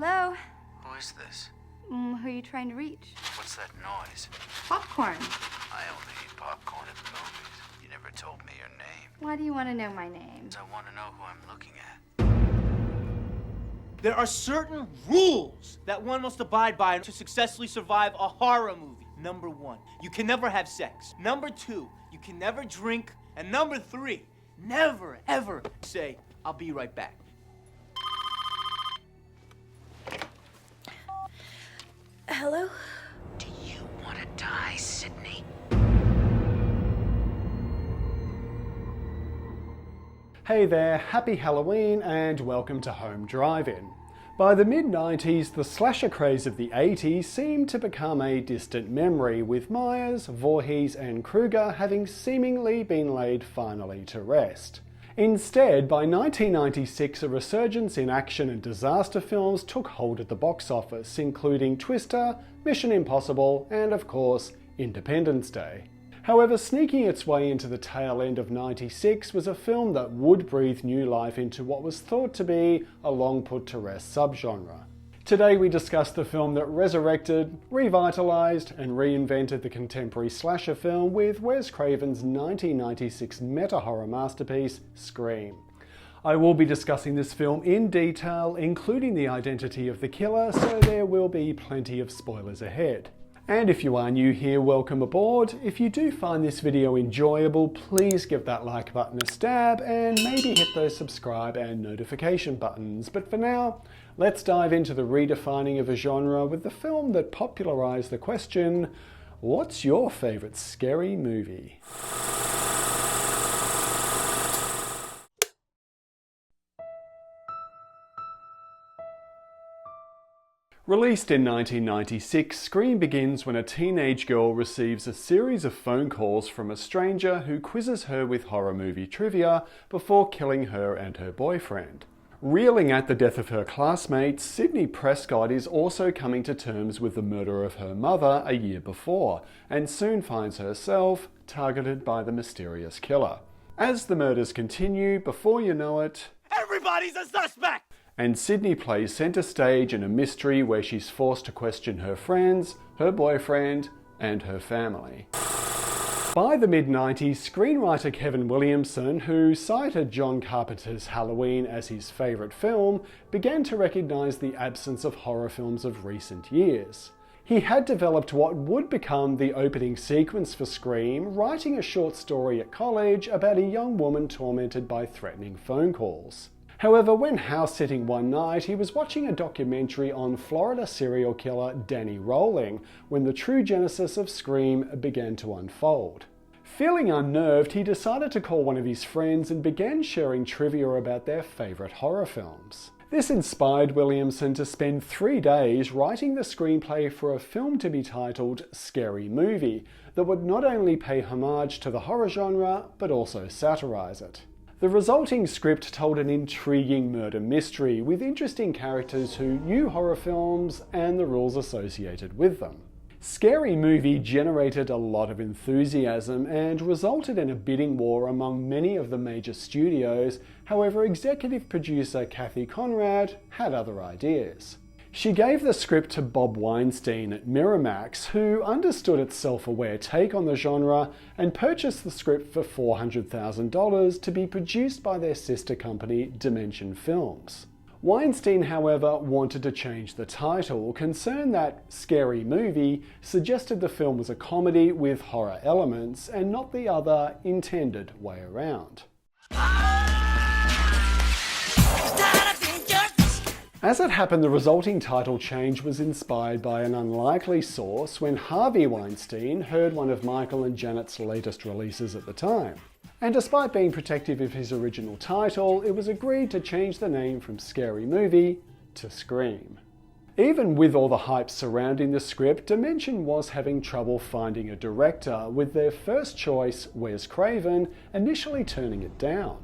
Hello? Who is this? Who are you trying to reach? What's that noise? Popcorn. I only eat popcorn at the movies. You never told me your name. Why do you want to know my name? I want to know who I'm looking at. There are certain rules that one must abide by to successfully survive a horror movie. Number 1, you can never have sex. Number 2, you can never drink. And number 3, never, ever say, "I'll be right back." Hello? Do you want to die, Sydney? Hey there, happy Halloween and welcome to Home Drive-In. By the mid-90s, the slasher craze of the 80s seemed to become a distant memory, with Myers, Voorhees and Krueger having seemingly been laid finally to rest. Instead, by 1996, a resurgence in action and disaster films took hold at the box office, including Twister, Mission Impossible and, of course, Independence Day. However, sneaking its way into the tail end of '96 was a film that would breathe new life into what was thought to be a long-put-to-rest subgenre. Today we discuss the film that resurrected, revitalized, and reinvented the contemporary slasher film with Wes Craven's 1996 meta-horror masterpiece, Scream. I will be discussing this film in detail, including the identity of the killer, so there will be plenty of spoilers ahead. And if you are new here, welcome aboard. If you do find this video enjoyable, please give that like button a stab and maybe hit those subscribe and notification buttons. But for now, let's dive into the redefining of a genre with the film that popularized the question, what's your favorite scary movie? Released in 1996, Scream begins when a teenage girl receives a series of phone calls from a stranger who quizzes her with horror movie trivia before killing her and her boyfriend. Reeling at the death of her classmates, Sidney Prescott is also coming to terms with the murder of her mother a year before, and soon finds herself targeted by the mysterious killer. As the murders continue, before you know it, Everybody's a suspect! and Sidney plays centre stage in a mystery where she's forced to question her friends, her boyfriend, and her family. By the mid-90s, screenwriter Kevin Williamson, who cited John Carpenter's Halloween as his favourite film, began to recognise the absence of horror films of recent years. He had developed what would become the opening sequence for Scream, writing a short story at college about a young woman tormented by threatening phone calls. However, when house-sitting one night, he was watching a documentary on Florida serial killer Danny Rolling when the true genesis of Scream began to unfold. Feeling unnerved, he decided to call one of his friends and began sharing trivia about their favourite horror films. This inspired Williamson to spend 3 days writing the screenplay for a film to be titled Scary Movie that would not only pay homage to the horror genre, but also satirise it. The resulting script told an intriguing murder mystery with interesting characters who knew horror films and the rules associated with them. Scary Movie generated a lot of enthusiasm and resulted in a bidding war among many of the major studios. However, executive producer Kathy Conrad had other ideas. She gave the script to Bob Weinstein at Miramax, who understood its self-aware take on the genre and purchased the script for $400,000 to be produced by their sister company, Dimension Films. Weinstein, however, wanted to change the title, concerned that Scary Movie suggested the film was a comedy with horror elements and not the other intended way around. As it happened, the resulting title change was inspired by an unlikely source when Harvey Weinstein heard one of Michael and Janet's latest releases at the time. And despite being protective of his original title, it was agreed to change the name from Scary Movie to Scream. Even with all the hype surrounding the script, Dimension was having trouble finding a director, with their first choice, Wes Craven, initially turning it down.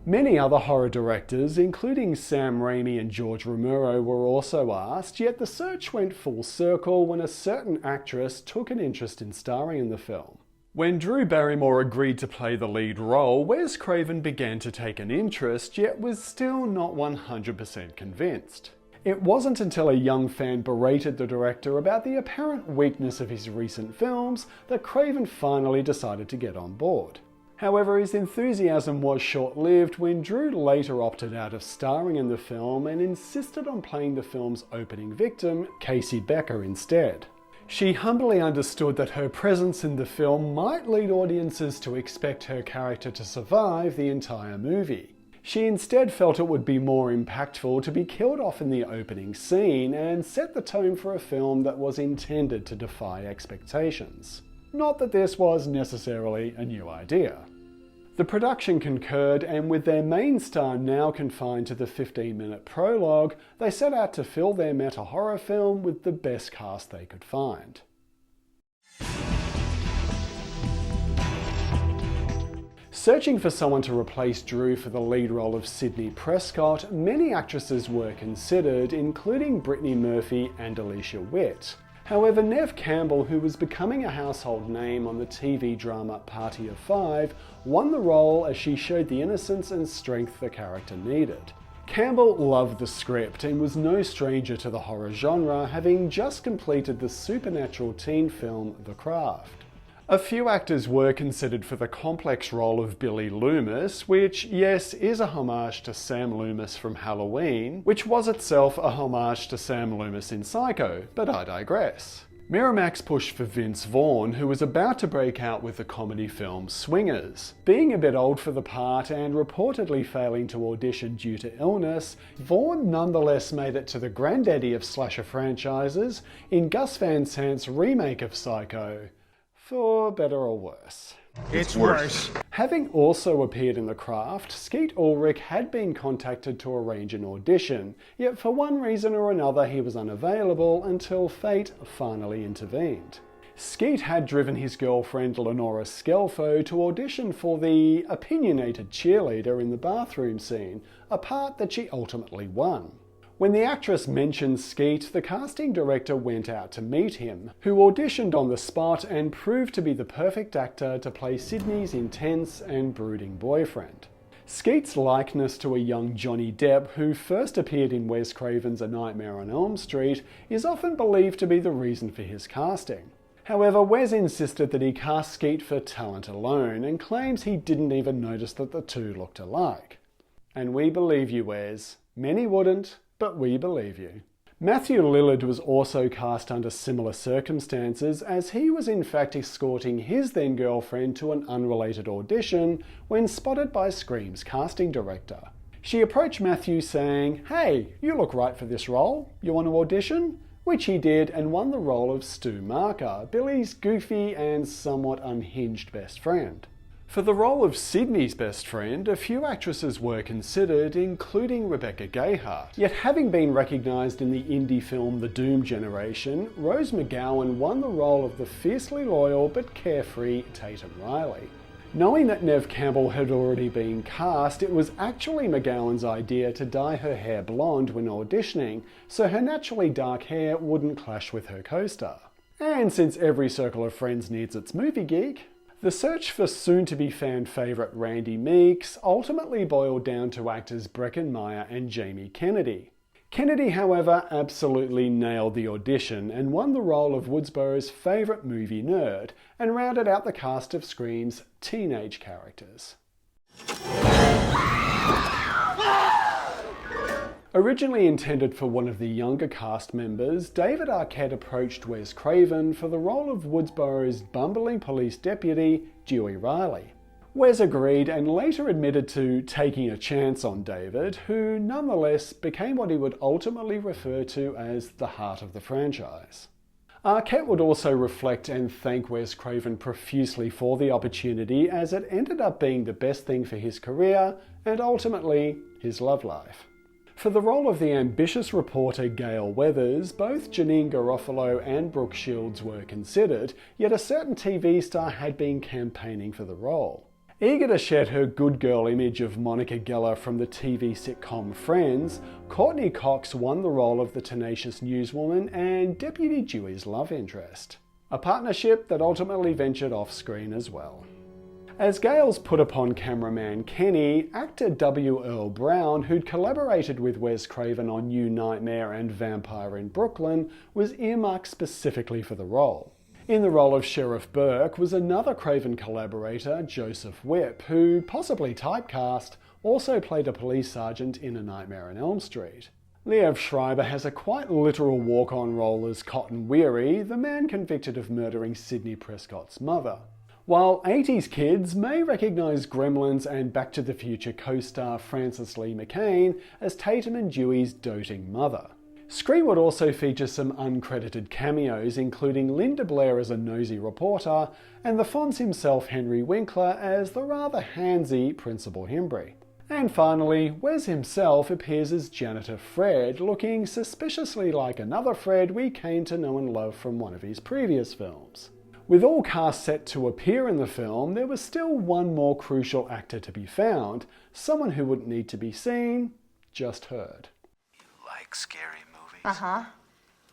Many other horror directors, including Sam Raimi and George Romero, were also asked, yet the search went full circle when a certain actress took an interest in starring in the film. When Drew Barrymore agreed to play the lead role, Wes Craven began to take an interest, yet was still not 100% convinced. It wasn't until a young fan berated the director about the apparent weakness of his recent films that Craven finally decided to get on board. However, his enthusiasm was short-lived when Drew later opted out of starring in the film and insisted on playing the film's opening victim, Casey Becker, instead. She humbly understood that her presence in the film might lead audiences to expect her character to survive the entire movie. She instead felt it would be more impactful to be killed off in the opening scene and set the tone for a film that was intended to defy expectations. Not that this was necessarily a new idea. The production concurred, and with their main star now confined to the 15-minute prologue, they set out to fill their meta-horror film with the best cast they could find. Searching for someone to replace Drew for the lead role of Sidney Prescott, many actresses were considered, including Brittany Murphy and Alicia Witt. However, Neve Campbell, who was becoming a household name on the TV drama Party of Five, won the role as she showed the innocence and strength the character needed. Campbell loved the script and was no stranger to the horror genre, having just completed the supernatural teen film The Craft. A few actors were considered for the complex role of Billy Loomis, which, yes, is a homage to Sam Loomis from Halloween, which was itself a homage to Sam Loomis in Psycho, but I digress. Miramax pushed for Vince Vaughn, who was about to break out with the comedy film Swingers. Being a bit old for the part and reportedly failing to audition due to illness, Vaughn nonetheless made it to the granddaddy of slasher franchises in Gus Van Sant's remake of Psycho. For better or worse. It's worse. Having also appeared in The Craft, Skeet Ulrich had been contacted to arrange an audition, yet for one reason or another he was unavailable until fate finally intervened. Skeet had driven his girlfriend Lenora Scelfo to audition for the opinionated cheerleader in the bathroom scene, a part that she ultimately won. When the actress mentioned Skeet, the casting director went out to meet him, who auditioned on the spot and proved to be the perfect actor to play Sydney's intense and brooding boyfriend. Skeet's likeness to a young Johnny Depp, who first appeared in Wes Craven's A Nightmare on Elm Street, is often believed to be the reason for his casting. However, Wes insisted that he cast Skeet for talent alone and claims he didn't even notice that the two looked alike. And we believe you, Wes. Many wouldn't, but we believe you. Matthew Lillard was also cast under similar circumstances, as he was in fact escorting his then girlfriend to an unrelated audition when spotted by Scream's casting director. She approached Matthew saying, "Hey, you look right for this role. You want to audition?" Which he did and won the role of Stu Marker, Billy's goofy and somewhat unhinged best friend. For the role of Sydney's best friend, a few actresses were considered, including Rebecca Gayheart. Yet having been recognised in the indie film The Doom Generation, Rose McGowan won the role of the fiercely loyal but carefree Tatum Riley. Knowing that Neve Campbell had already been cast, it was actually McGowan's idea to dye her hair blonde when auditioning, so her naturally dark hair wouldn't clash with her co-star. And since every circle of friends needs its movie geek, the search for soon-to-be fan favourite Randy Meeks ultimately boiled down to actors Breckin Meyer and Jamie Kennedy. Kennedy, however, absolutely nailed the audition and won the role of Woodsboro's favourite movie nerd and rounded out the cast of Scream's teenage characters. Originally intended for one of the younger cast members, David Arquette approached Wes Craven for the role of Woodsboro's bumbling police deputy, Dewey Riley. Wes agreed and later admitted to taking a chance on David, who nonetheless became what he would ultimately refer to as the heart of the franchise. Arquette would also reflect and thank Wes Craven profusely for the opportunity, as it ended up being the best thing for his career and ultimately his love life. For the role of the ambitious reporter Gail Weathers, both Janine Garofalo and Brooke Shields were considered, yet a certain TV star had been campaigning for the role. Eager to shed her good girl image of Monica Geller from the TV sitcom Friends, Courtney Cox won the role of the tenacious newswoman and Deputy Dewey's love interest. A partnership that ultimately ventured off screen as well. As Gales put upon cameraman Kenny, actor W. Earl Brown, who'd collaborated with Wes Craven on New Nightmare and Vampire in Brooklyn, was earmarked specifically for the role. In the role of Sheriff Burke was another Craven collaborator, Joseph Whipp, who, possibly typecast, also played a police sergeant in A Nightmare on Elm Street. Liev Schreiber has a quite literal walk-on role as Cotton Weary, the man convicted of murdering Sidney Prescott's mother. While 80s kids may recognise Gremlins and Back to the Future co-star Frances Lee McCain as Tatum and Dewey's doting mother. Scream would also feature some uncredited cameos, including Linda Blair as a nosy reporter, and the Fonz himself, Henry Winkler, as the rather handsy Principal Himbry. And finally, Wes himself appears as Janitor Fred, looking suspiciously like another Fred we came to know and love from one of his previous films. With all cast set to appear in the film, there was still one more crucial actor to be found, someone who wouldn't need to be seen, just heard. You like scary movies? Uh-huh.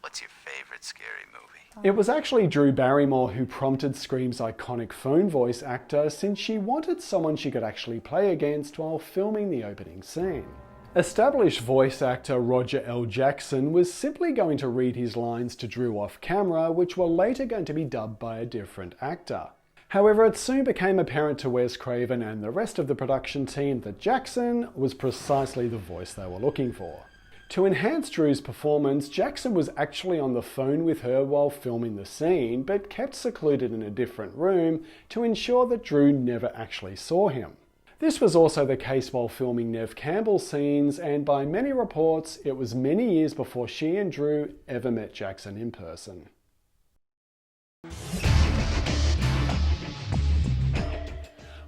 What's your favorite scary movie? It was actually Drew Barrymore who prompted Scream's iconic phone voice actor, since she wanted someone she could actually play against while filming the opening scene. Established voice actor Roger L. Jackson was simply going to read his lines to Drew off camera, which were later going to be dubbed by a different actor. However, it soon became apparent to Wes Craven and the rest of the production team that Jackson was precisely the voice they were looking for. To enhance Drew's performance, Jackson was actually on the phone with her while filming the scene, but kept secluded in a different room to ensure that Drew never actually saw him. This was also the case while filming Neve Campbell's scenes, and by many reports, it was many years before she and Drew ever met Jackson in person.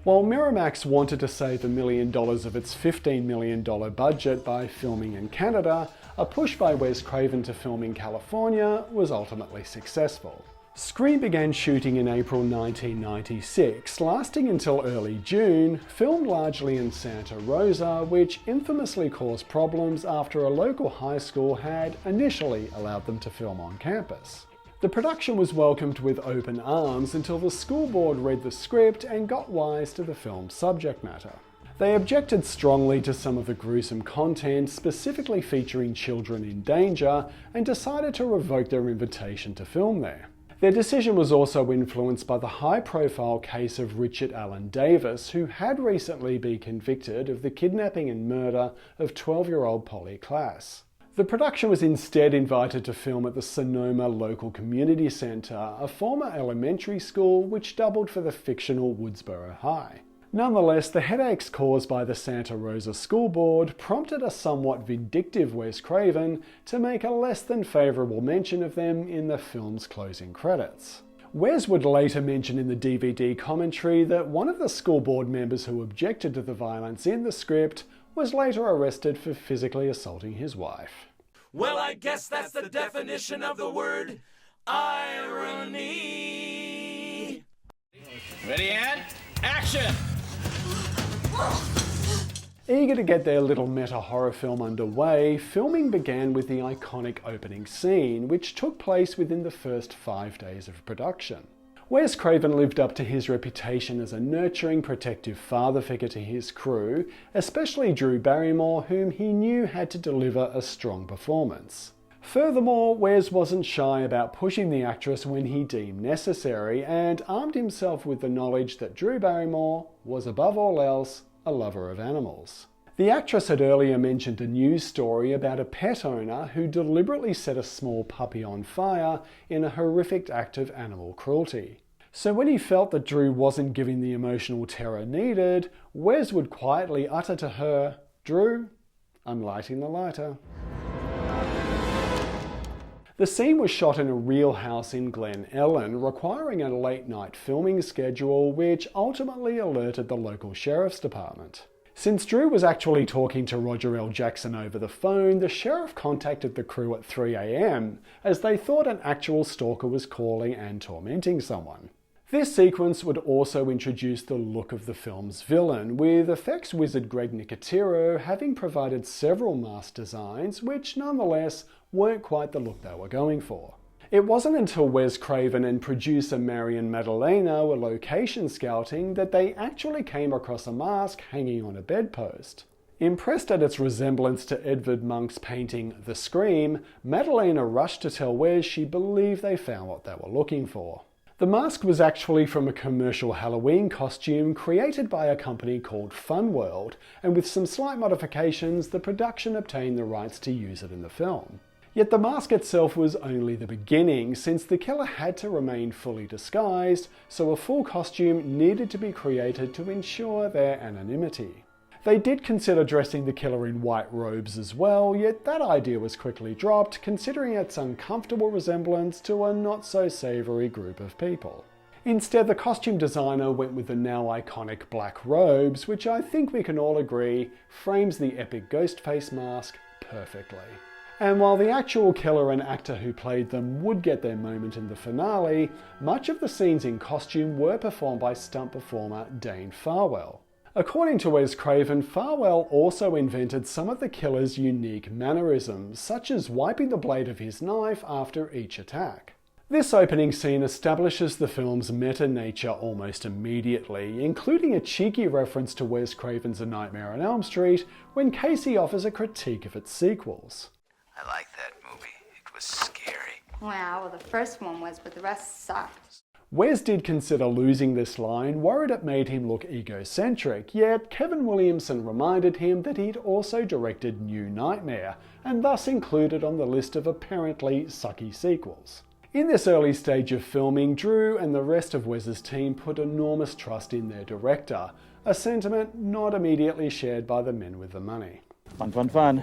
While Miramax wanted to save $1 million of its $15 million budget by filming in Canada, a push by Wes Craven to film in California was ultimately successful. Scream began shooting in April 1996, lasting until early June, filmed largely in Santa Rosa, which infamously caused problems after a local high school had initially allowed them to film on campus. The production was welcomed with open arms until the school board read the script and got wise to the film's subject matter. They objected strongly to some of the gruesome content, specifically featuring children in danger, and decided to revoke their invitation to film there. Their decision was also influenced by the high-profile case of Richard Allen Davis, who had recently been convicted of the kidnapping and murder of 12-year-old Polly Klaas. The production was instead invited to film at the Sonoma Local Community Center, a former elementary school which doubled for the fictional Woodsboro High. Nonetheless, the headaches caused by the Santa Rosa School Board prompted a somewhat vindictive Wes Craven to make a less than favourable mention of them in the film's closing credits. Wes would later mention in the DVD commentary that one of the school board members who objected to the violence in the script was later arrested for physically assaulting his wife. Well, I guess that's the definition of the word irony. Ready, and action! Eager to get their little meta-horror film underway, filming began with the iconic opening scene, which took place within the first 5 days of production. Wes Craven lived up to his reputation as a nurturing, protective father figure to his crew, especially Drew Barrymore, whom he knew had to deliver a strong performance. Furthermore, Wes wasn't shy about pushing the actress when he deemed necessary, and armed himself with the knowledge that Drew Barrymore was above all else a lover of animals. The actress had earlier mentioned a news story about a pet owner who deliberately set a small puppy on fire in a horrific act of animal cruelty. So when he felt that Drew wasn't giving the emotional terror needed, Wes would quietly utter to her, "Drew, I'm lighting the lighter." The scene was shot in a real house in Glen Ellen, requiring a late-night filming schedule which ultimately alerted the local sheriff's department. Since Drew was actually talking to Roger L. Jackson over the phone, the sheriff contacted the crew at 3 a.m. as they thought an actual stalker was calling and tormenting someone. This sequence would also introduce the look of the film's villain, with effects wizard Greg Nicotero having provided several mask designs which nonetheless weren't quite the look they were going for. It wasn't until Wes Craven and producer Marion Maddalena were location scouting that they actually came across a mask hanging on a bedpost. Impressed at its resemblance to Edvard Munch's painting The Scream, Maddalena rushed to tell Wes she believed they found what they were looking for. The mask was actually from a commercial Halloween costume created by a company called Fun World, and with some slight modifications, the production obtained the rights to use it in the film. Yet the mask itself was only the beginning, since the killer had to remain fully disguised, so a full costume needed to be created to ensure their anonymity. They did consider dressing the killer in white robes as well, yet that idea was quickly dropped, considering its uncomfortable resemblance to a not-so-savoury group of people. Instead, the costume designer went with the now iconic black robes, which I think we can all agree frames the epic Ghostface mask perfectly. And while the actual killer and actor who played them would get their moment in the finale, much of the scenes in costume were performed by stunt performer Dane Farwell. According to Wes Craven, Farwell also invented some of the killer's unique mannerisms, such as wiping the blade of his knife after each attack. This opening scene establishes the film's meta nature almost immediately, including a cheeky reference to Wes Craven's A Nightmare on Elm Street when Casey offers a critique of its sequels. I like that movie. It was scary. Wow, well, the first one was, but the rest sucked. Wes did consider losing this line, worried it made him look egocentric, yet Kevin Williamson reminded him that he'd also directed New Nightmare, and thus included on the list of apparently sucky sequels. In this early stage of filming, Drew and the rest of Wes's team put enormous trust in their director, a sentiment not immediately shared by the men with the money. Fun.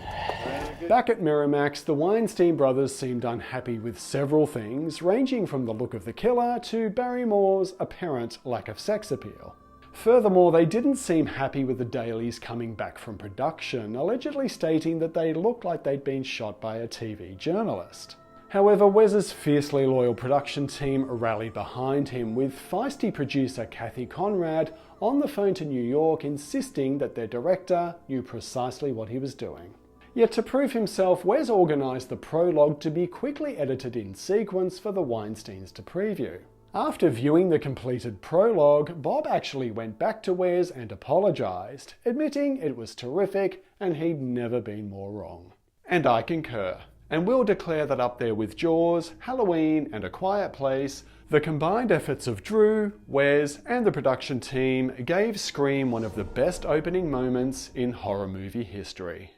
Back at Miramax, the Weinstein brothers seemed unhappy with several things, ranging from the look of the killer to Barrymore's apparent lack of sex appeal. Furthermore, they didn't seem happy with the dailies coming back from production, allegedly stating that they looked like they'd been shot by a TV journalist. However, Wes's fiercely loyal production team rallied behind him, with feisty producer Kathy Conrad on the phone to New York insisting that their director knew precisely what he was doing. Yet to prove himself, Wes organised the prologue to be quickly edited in sequence for the Weinsteins to preview. After viewing the completed prologue, Bob actually went back to Wes and apologised, admitting it was terrific and he'd never been more wrong. And I concur. And we'll declare that up there with Jaws, Halloween and A Quiet Place, the combined efforts of Drew, Wes and the production team gave Scream one of the best opening moments in horror movie history.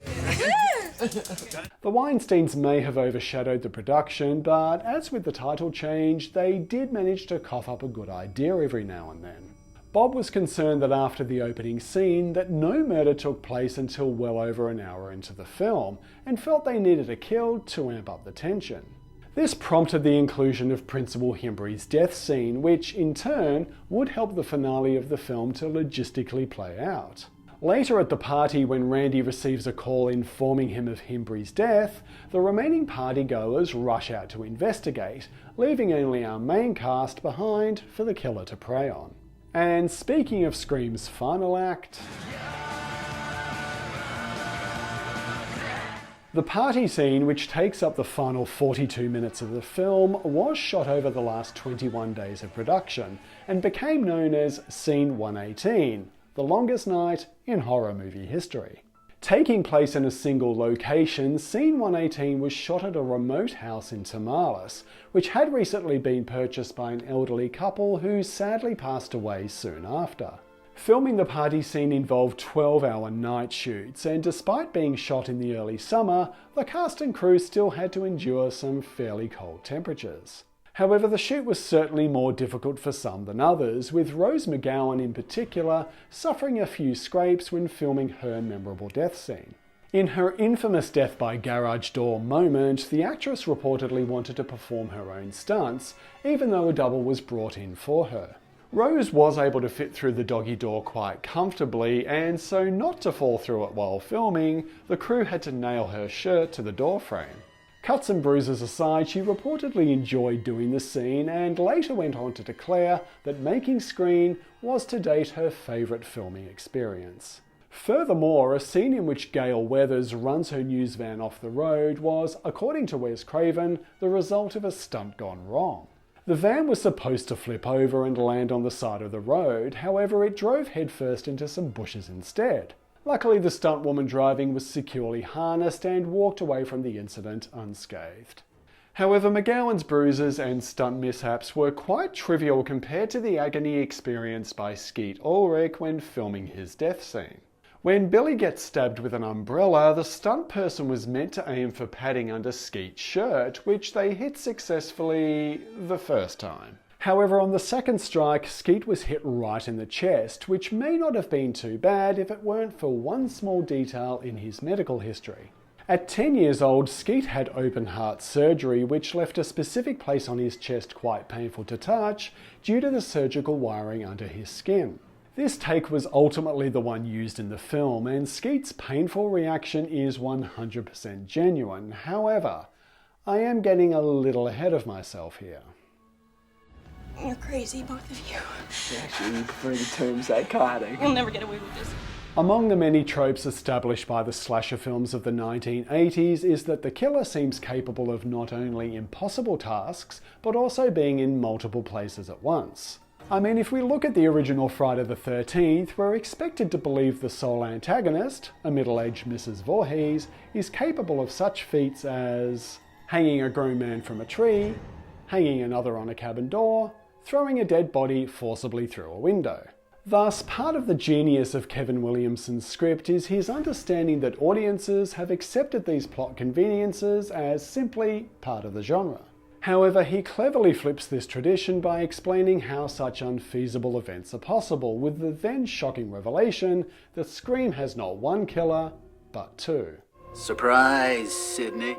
The Weinsteins may have overshadowed the production, but as with the title change, they did manage to cough up a good idea every now and then. Bob was concerned that after the opening scene that no murder took place until well over an hour into the film, and felt they needed a kill to amp up the tension. This prompted the inclusion of Principal Himbry's death scene, which in turn would help the finale of the film to logistically play out. Later at the party, when Randy receives a call informing him of Himbry's death, the remaining partygoers rush out to investigate, leaving only our main cast behind for the killer to prey on. And speaking of Scream's final act, the party scene, which takes up the final 42 minutes of the film, was shot over the last 21 days of production and became known as Scene 118, the longest night in horror movie history. Taking place in a single location, Scene 118 was shot at a remote house in Tamales, which had recently been purchased by an elderly couple who sadly passed away soon after. Filming the party scene involved 12-hour night shoots, and despite being shot in the early summer, the cast and crew still had to endure some fairly cold temperatures. However, the shoot was certainly more difficult for some than others, with Rose McGowan in particular suffering a few scrapes when filming her memorable death scene. In her infamous death by garage door moment, the actress reportedly wanted to perform her own stunts, even though a double was brought in for her. Rose was able to fit through the doggy door quite comfortably, and so not to fall through it while filming, the crew had to nail her shirt to the door frame. Cuts and bruises aside, she reportedly enjoyed doing the scene and later went on to declare that making Scream was to date her favourite filming experience. Furthermore, a scene in which Gail Weathers runs her news van off the road was, according to Wes Craven, the result of a stunt gone wrong. The van was supposed to flip over and land on the side of the road, however it drove headfirst into some bushes instead. Luckily, the stunt woman driving was securely harnessed and walked away from the incident unscathed. However, McGowan's bruises and stunt mishaps were quite trivial compared to the agony experienced by Skeet Ulrich when filming his death scene. When Billy gets stabbed with an umbrella, the stunt person was meant to aim for padding under Skeet's shirt, which they hit successfully the first time. However, on the second strike, Skeet was hit right in the chest, which may not have been too bad if it weren't for one small detail in his medical history. At 10 years old, Skeet had open heart surgery, which left a specific place on his chest quite painful to touch due to the surgical wiring under his skin. This take was ultimately the one used in the film, and Skeet's painful reaction is 100% genuine. However, I am getting a little ahead of myself here. You're crazy, both of you. Actually, you prefer the term psychotic. You'll never get away with this. Among the many tropes established by the slasher films of the 1980s is that the killer seems capable of not only impossible tasks, but also being in multiple places at once. I mean, if we look at the original Friday the 13th, we're expected to believe the sole antagonist, a middle-aged Mrs. Voorhees, is capable of such feats as hanging a grown man from a tree, hanging another on a cabin door, throwing a dead body forcibly through a window. Thus, part of the genius of Kevin Williamson's script is his understanding that audiences have accepted these plot conveniences as simply part of the genre. However, he cleverly flips this tradition by explaining how such unfeasible events are possible, with the then shocking revelation that Scream has not one killer, but two. Surprise, Sydney.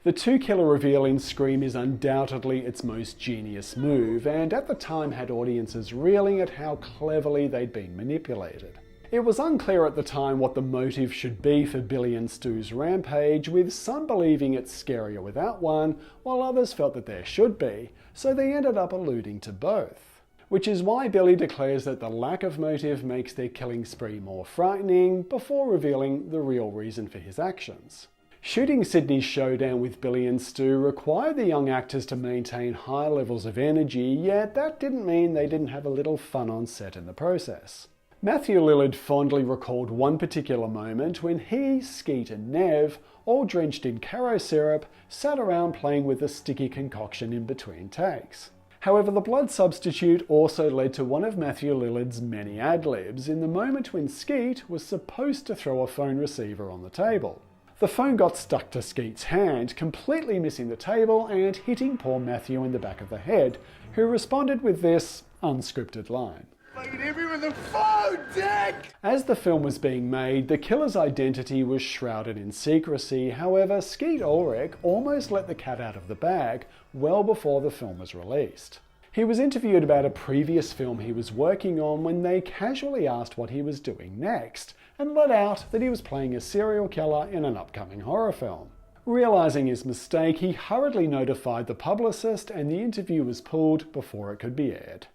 The two-killer reveal in Scream is undoubtedly its most genius move, and at the time had audiences reeling at how cleverly they'd been manipulated. It was unclear at the time what the motive should be for Billy and Stu's rampage, with some believing it's scarier without one, while others felt that there should be, so they ended up alluding to both. Which is why Billy declares that the lack of motive makes their killing spree more frightening, before revealing the real reason for his actions. Shooting Sydney's showdown with Billy and Stu required the young actors to maintain high levels of energy, yet that didn't mean they didn't have a little fun on set in the process. Matthew Lillard fondly recalled one particular moment when he, Skeet and Neve, all drenched in Caro syrup, sat around playing with a sticky concoction in between takes. However, the blood substitute also led to one of Matthew Lillard's many ad-libs in the moment when Skeet was supposed to throw a phone receiver on the table. The phone got stuck to Skeet's hand, completely missing the table and hitting poor Matthew in the back of the head, who responded with this unscripted line. Hit me with the phone, Dick! As the film was being made, the killer's identity was shrouded in secrecy. However, Skeet Ulrich almost let the cat out of the bag well before the film was released. He was interviewed about a previous film he was working on when they casually asked what he was doing next, and let out that he was playing a serial killer in an upcoming horror film. Realizing his mistake, he hurriedly notified the publicist, and the interview was pulled before it could be aired.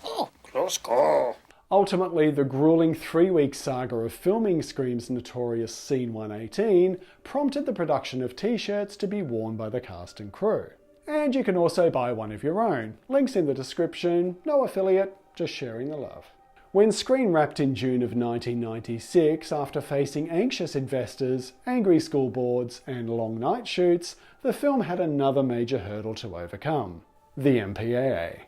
Oh, close call. Ultimately, the grueling 3-week saga of filming Scream's notorious Scene 118 prompted the production of t-shirts to be worn by the cast and crew. And you can also buy one of your own. Links in the description, no affiliate, just sharing the love. When Scream wrapped in June of 1996, after facing anxious investors, angry school boards, and long night shoots, the film had another major hurdle to overcome: the MPAA.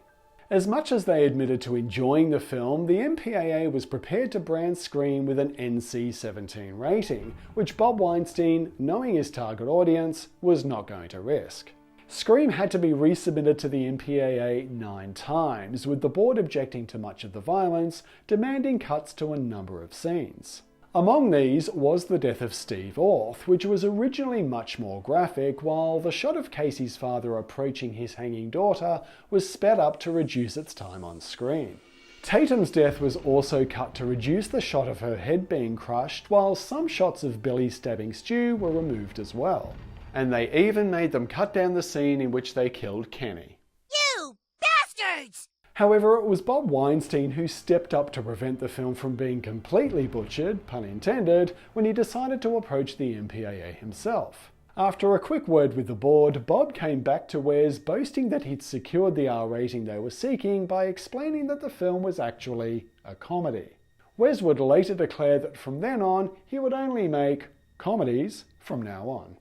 As much as they admitted to enjoying the film, the MPAA was prepared to brand Scream with an NC-17 rating, which Bob Weinstein, knowing his target audience, was not going to risk. Scream had to be resubmitted to the MPAA 9 times, with the board objecting to much of the violence, demanding cuts to a number of scenes. Among these was the death of Steve Orth, which was originally much more graphic, while the shot of Casey's father approaching his hanging daughter was sped up to reduce its time on screen. Tatum's death was also cut to reduce the shot of her head being crushed, while some shots of Billy stabbing Stu were removed as well. And they even made them cut down the scene in which they killed Kenny. You bastards! However, it was Bob Weinstein who stepped up to prevent the film from being completely butchered, pun intended, when he decided to approach the MPAA himself. After a quick word with the board, Bob came back to Wes boasting that he'd secured the R rating they were seeking by explaining that the film was actually a comedy. Wes would later declare that from then on, he would only make comedies from now on.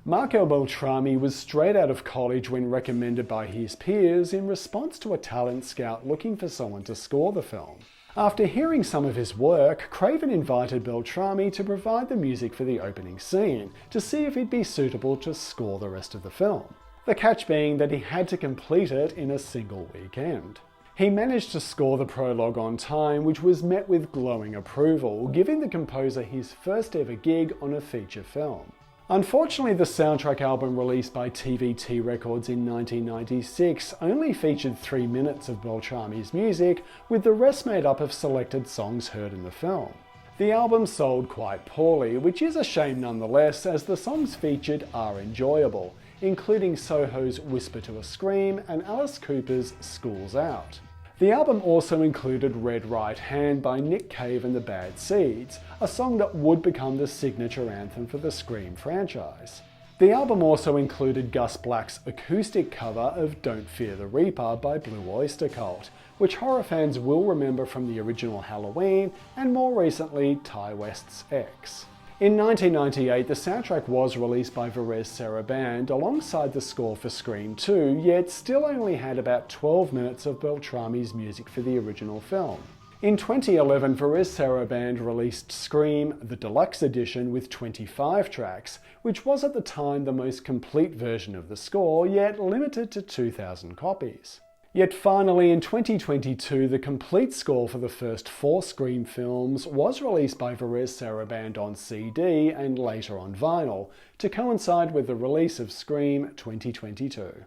Marco Beltrami was straight out of college when recommended by his peers in response to a talent scout looking for someone to score the film. After hearing some of his work, Craven invited Beltrami to provide the music for the opening scene to see if he'd be suitable to score the rest of the film. The catch being that he had to complete it in a single weekend. He managed to score the prologue on time, which was met with glowing approval, giving the composer his first ever gig on a feature film. Unfortunately, the soundtrack album released by TVT Records in 1996 only featured 3 minutes of Beltrami's music, with the rest made up of selected songs heard in the film. The album sold quite poorly, which is a shame nonetheless, as the songs featured are enjoyable, including Soho's Whisper to a Scream and Alice Cooper's School's Out. The album also included Red Right Hand by Nick Cave and the Bad Seeds, a song that would become the signature anthem for the Scream franchise. The album also included Gus Black's acoustic cover of Don't Fear the Reaper by Blue Oyster Cult, which horror fans will remember from the original Halloween and more recently Ty West's X. In 1998, the soundtrack was released by Varese Sarabande alongside the score for Scream 2, yet still only had about 12 minutes of Beltrami's music for the original film. In 2011, Varese Sarabande released Scream, the Deluxe Edition, with 25 tracks, which was at the time the most complete version of the score, yet limited to 2,000 copies. Yet finally, in 2022, the complete score for the first 4 Scream films was released by Varese Sarabande on CD and later on vinyl, to coincide with the release of Scream 2022.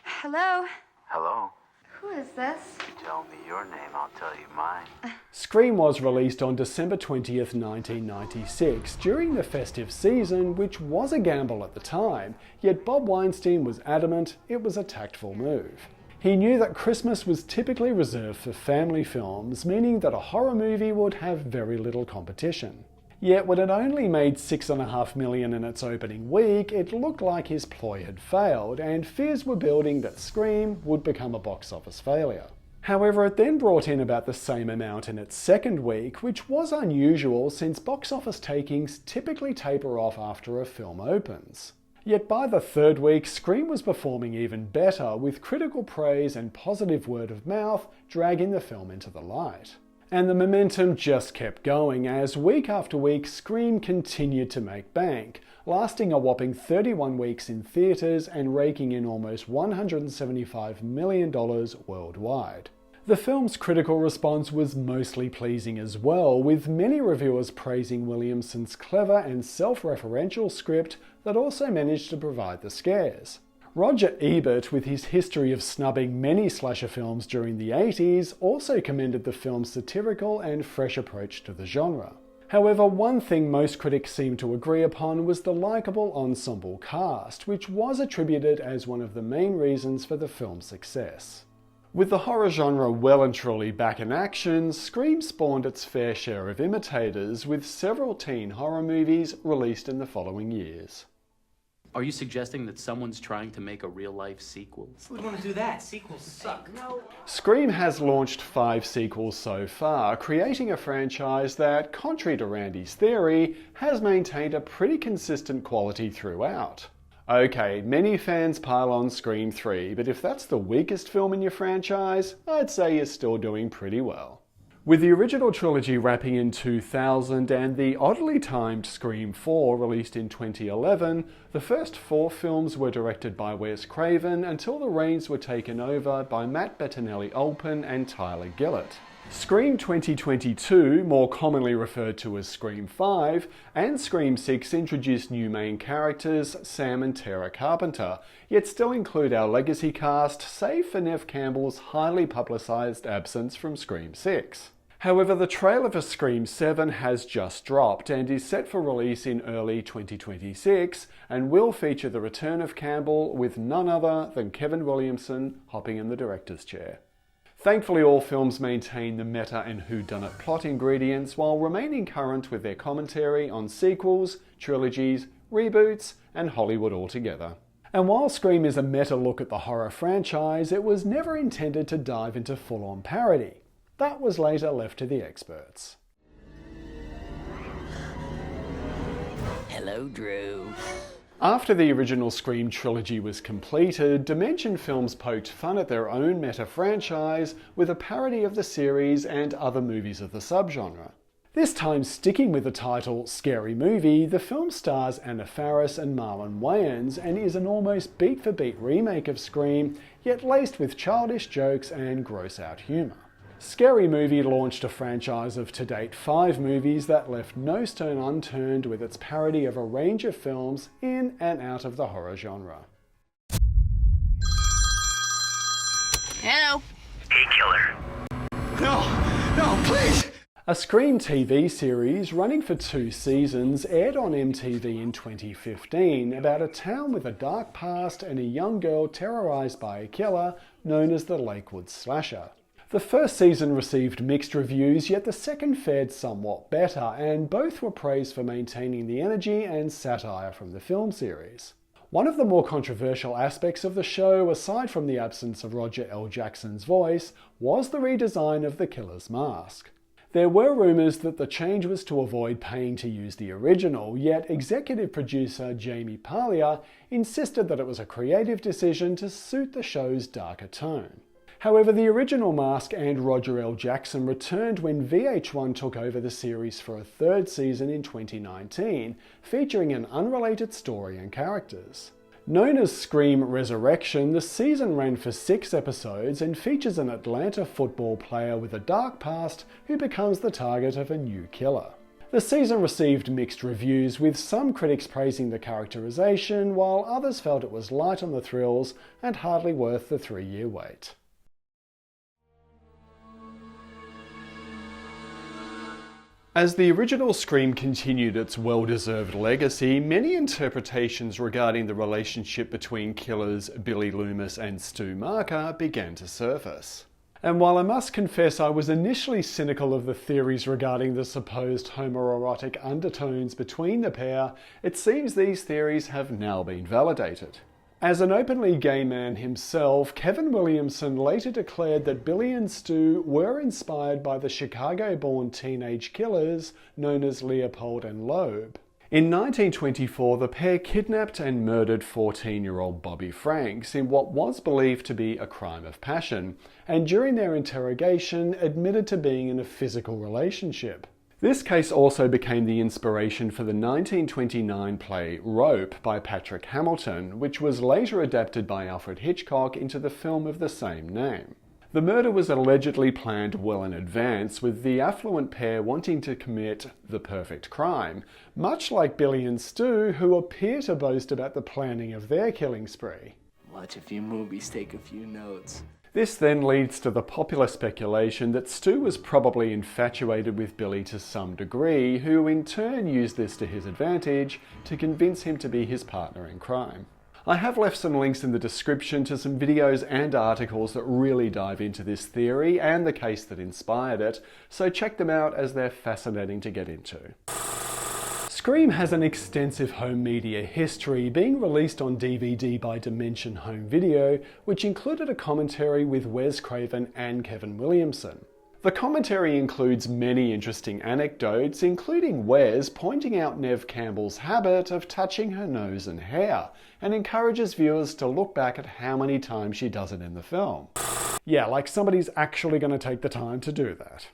Hello? Hello? Who is this? You tell me your name, I'll tell you mine. Scream was released on December 20th, 1996, during the festive season, which was a gamble at the time, yet Bob Weinstein was adamant it was a tactful move. He knew that Christmas was typically reserved for family films, meaning that a horror movie would have very little competition. Yet when it only made $6.5 million in its opening week, it looked like his ploy had failed, and fears were building that Scream would become a box office failure. However, it then brought in about the same amount in its second week, which was unusual since box office takings typically taper off after a film opens. Yet by the third week, Scream was performing even better, with critical praise and positive word of mouth dragging the film into the light. And the momentum just kept going as week after week Scream continued to make bank, lasting a whopping 31 weeks in theatres and raking in almost $175 million worldwide. The film's critical response was mostly pleasing as well, with many reviewers praising Williamson's clever and self-referential script that also managed to provide the scares. Roger Ebert, with his history of snubbing many slasher films during the 80s, also commended the film's satirical and fresh approach to the genre. However, one thing most critics seemed to agree upon was the likeable ensemble cast, which was attributed as one of the main reasons for the film's success. With the horror genre well and truly back in action, Scream spawned its fair share of imitators, with several teen horror movies released in the following years. Are you suggesting that someone's trying to make a real-life sequel? Who'd want to do that? Sequels suck. Scream has launched 5 sequels so far, creating a franchise that, contrary to Randy's theory, has maintained a pretty consistent quality throughout. Okay, many fans pile on Scream 3, but if that's the weakest film in your franchise, I'd say you're still doing pretty well. With the original trilogy wrapping in 2000 and the oddly timed Scream 4 released in 2011, the first 4 films were directed by Wes Craven until the reins were taken over by Matt Bettinelli-Olpin and Tyler Gillett. Scream 2022, more commonly referred to as Scream 5, and Scream 6 introduced new main characters, Sam and Tara Carpenter, yet still include our legacy cast, save for Neve Campbell's highly publicised absence from Scream 6. However, the trailer for Scream 7 has just dropped and is set for release in early 2026 and will feature the return of Campbell with none other than Kevin Williamson hopping in the director's chair. Thankfully, all films maintain the meta and whodunit plot ingredients while remaining current with their commentary on sequels, trilogies, reboots, and Hollywood altogether. And while Scream is a meta look at the horror franchise, it was never intended to dive into full-on parody. That was later left to the experts. Hello, Drew. After the original Scream trilogy was completed, Dimension Films poked fun at their own meta franchise with a parody of the series and other movies of the subgenre. This time sticking with the title Scary Movie, the film stars Anna Faris and Marlon Wayans and is an almost beat-for-beat remake of Scream, yet laced with childish jokes and gross-out humour. Scary Movie launched a franchise of to date 5 movies that left no stone unturned with its parody of a range of films in and out of the horror genre. Hello. Hey, killer. No, please! A Scream TV series running for 2 seasons aired on MTV in 2015 about a town with a dark past and a young girl terrorised by a killer known as the Lakewood Slasher. The first season received mixed reviews, yet the second fared somewhat better, and both were praised for maintaining the energy and satire from the film series. One of the more controversial aspects of the show, aside from the absence of Roger L. Jackson's voice, was the redesign of the killer's mask. There were rumours that the change was to avoid paying to use the original, yet executive producer Jamie Paglia insisted that it was a creative decision to suit the show's darker tone. However, the original mask and Roger L. Jackson returned when VH1 took over the series for a 3rd season in 2019, featuring an unrelated story and characters. Known as Scream Resurrection, the season ran for 6 episodes and features an Atlanta football player with a dark past who becomes the target of a new killer. The season received mixed reviews, with some critics praising the characterization, while others felt it was light on the thrills and hardly worth the 3-year wait. As the original Scream continued its well-deserved legacy, many interpretations regarding the relationship between killers Billy Loomis and Stu Macher began to surface. And while I must confess I was initially cynical of the theories regarding the supposed homoerotic undertones between the pair, it seems these theories have now been validated. As an openly gay man himself, Kevin Williamson later declared that Billy and Stu were inspired by the Chicago-born teenage killers known as Leopold and Loeb. In 1924, the pair kidnapped and murdered 14-year-old Bobby Franks in what was believed to be a crime of passion, and during their interrogation admitted to being in a physical relationship. This case also became the inspiration for the 1929 play Rope by Patrick Hamilton, which was later adapted by Alfred Hitchcock into the film of the same name. The murder was allegedly planned well in advance, with the affluent pair wanting to commit the perfect crime, much like Billy and Stu, who appear to boast about the planning of their killing spree. Watch a few movies, take a few notes. This then leads to the popular speculation that Stu was probably infatuated with Billy to some degree, who in turn used this to his advantage to convince him to be his partner in crime. I have left some links in the description to some videos and articles that really dive into this theory and the case that inspired it, so check them out as they're fascinating to get into. Scream has an extensive home media history, being released on DVD by Dimension Home Video, which included a commentary with Wes Craven and Kevin Williamson. The commentary includes many interesting anecdotes, including Wes pointing out Neve Campbell's habit of touching her nose and hair, and encourages viewers to look back at how many times she does it in the film. Yeah, like somebody's actually going to take the time to do that.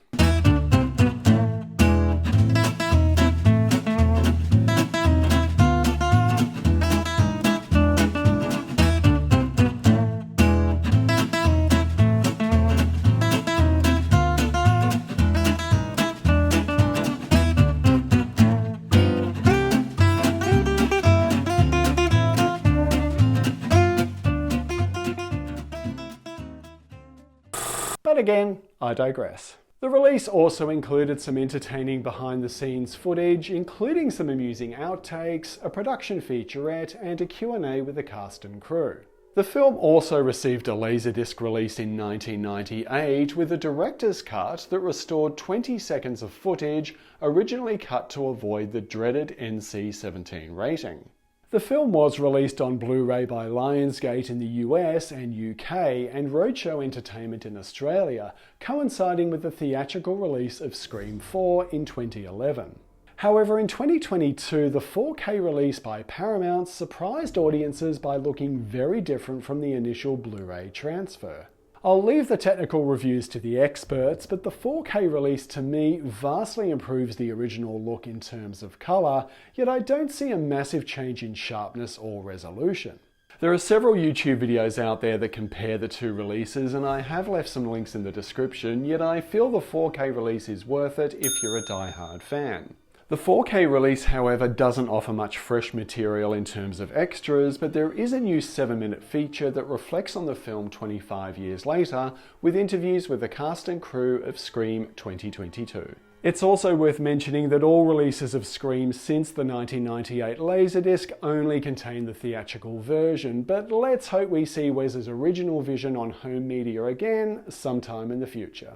But again, I digress. The release also included some entertaining behind-the-scenes footage, including some amusing outtakes, a production featurette, and a Q&A with the cast and crew. The film also received a Laserdisc release in 1998 with a director's cut that restored 20 seconds of footage originally cut to avoid the dreaded NC-17 rating. The film was released on Blu-ray by Lionsgate in the US and UK and Roadshow Entertainment in Australia, coinciding with the theatrical release of Scream 4 in 2011. However, in 2022, the 4K release by Paramount surprised audiences by looking very different from the initial Blu-ray transfer. I'll leave the technical reviews to the experts, but the 4K release to me vastly improves the original look in terms of colour, yet I don't see a massive change in sharpness or resolution. There are several YouTube videos out there that compare the two releases, and I have left some links in the description, yet I feel the 4K release is worth it if you're a die-hard fan. The 4K release, however, doesn't offer much fresh material in terms of extras, but there is a new 7-minute feature that reflects on the film 25 years later, with interviews with the cast and crew of Scream 2022. It's also worth mentioning that all releases of Scream since the 1998 Laserdisc only contain the theatrical version, but let's hope we see Wes's original vision on home media again sometime in the future.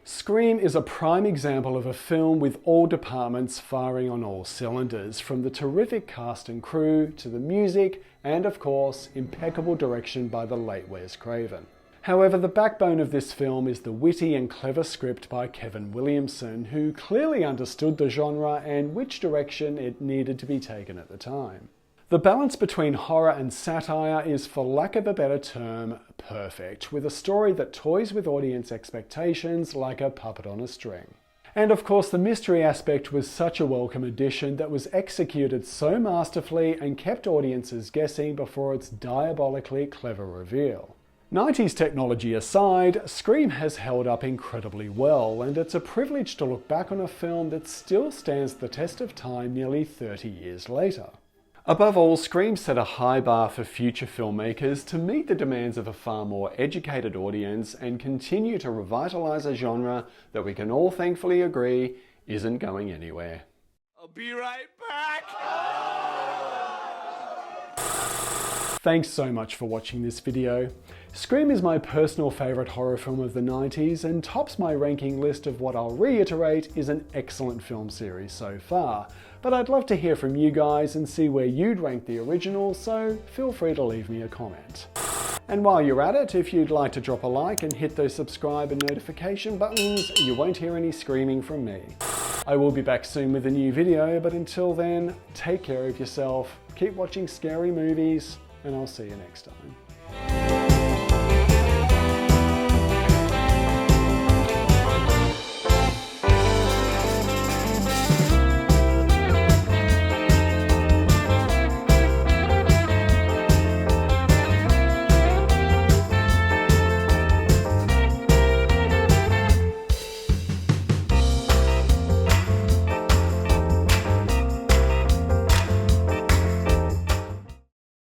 Scream is a prime example of a film with all departments firing on all cylinders, from the terrific cast and crew to the music and, of course, impeccable direction by the late Wes Craven. However, the backbone of this film is the witty and clever script by Kevin Williamson, who clearly understood the genre and which direction it needed to be taken at the time. The balance between horror and satire is, for lack of a better term, perfect, with a story that toys with audience expectations like a puppet on a string. And of course, the mystery aspect was such a welcome addition that was executed so masterfully and kept audiences guessing before its diabolically clever reveal. 90s technology aside, Scream has held up incredibly well, and it's a privilege to look back on a film that still stands the test of time nearly 30 years later. Above all, Scream set a high bar for future filmmakers to meet the demands of a far more educated audience and continue to revitalise a genre that we can all thankfully agree isn't going anywhere. I'll be right back. Thanks so much for watching this video. Scream is my personal favourite horror film of the 90s and tops my ranking list of what I'll reiterate is an excellent film series so far. But I'd love to hear from you guys and see where you'd rank the original, so feel free to leave me a comment. And while you're at it, if you'd like to drop a like and hit those subscribe and notification buttons, you won't hear any screaming from me. I will be back soon with a new video, but until then, take care of yourself, keep watching scary movies, and I'll see you next time.